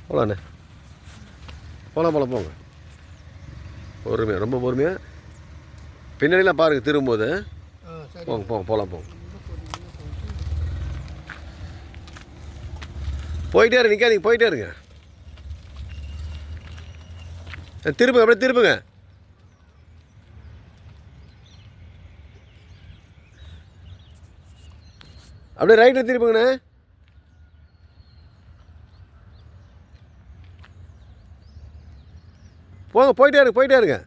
போகலாண்ணே, போகலாம் போகலாம் போங்க. பொறுமையாக, ரொம்ப பொறுமையாக. பின்னாடிலாம் பாருங்கள் திரும்பும்போது. போங்க போங்க, போகலாம் போங்க. போயிட்டே இருங்க, நிற்காதீங்க, போயிட்டே இருங்க. திருப்புங்க, அப்படியே திருப்புங்க. அப்படியே ரைட்டில் திருப்புங்கண்ணே. போங்க, போயிட்டே இருங்க, போயிட்டே இருங்க.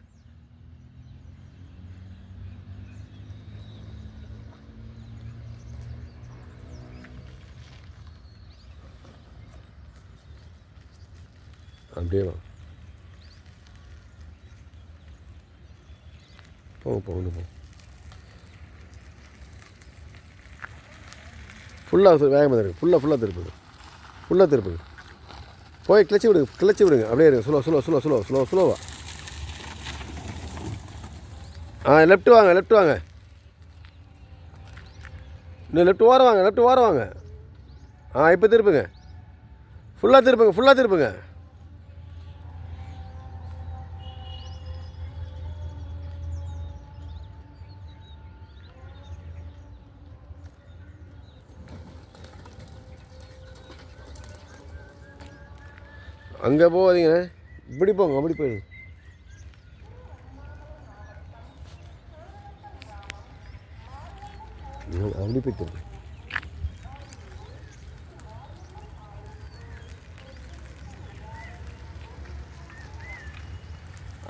அப்படியே வா, போங்க போங்க போங்க. ஃபுல்லாக வேகமாக இருக்குது, ஃபுல்லாக திருப்புங்க, ஃபுல்லாக திருப்புங்க. போய் கிளச்சி விடுங்க, அப்படியே இருங்க. ஸ்லோவா. லெஃப்ட் வாங்க. இன்னும் லெஃப்ட் ஓரம் வாங்க. இப்போ திருப்புங்க. ஃபுல்லாக திருப்புங்க. அங்கே போகாதீங்கண்ணே, இப்படி போங்க, அப்படி போயிடுங்க. அப்படி போயிட்டு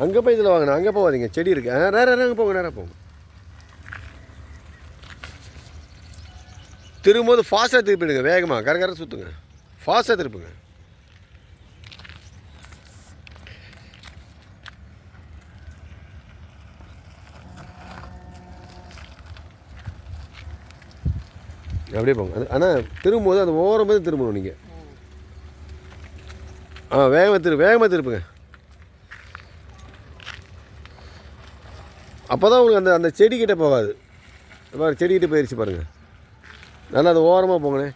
அங்கே போய் இதில் வாங்கண்ணா, அங்கே போகாதீங்க, செடி இருக்கு. நேராக போங்க. திரும்பும்போது ஃபாஸ்ட்டாக திருப்பிடுங்க, வேகமாக கரை சுற்றுங்க, ஃபாஸ்ட்டாக திருப்புங்க. அப்படியே போங்க. ஆனால் திரும்பும்போது அந்த ஓரமாக திரும்பணும் நீங்கள். வேகமாக திருப்புங்க. அப்போ தான் உங்களுக்கு அந்த செடிக்கிட்ட போகாது. செடிக்கிட்ட போயிடுச்சு பாருங்கள். நல்லா அது ஓரமாக போங்கண்ணே.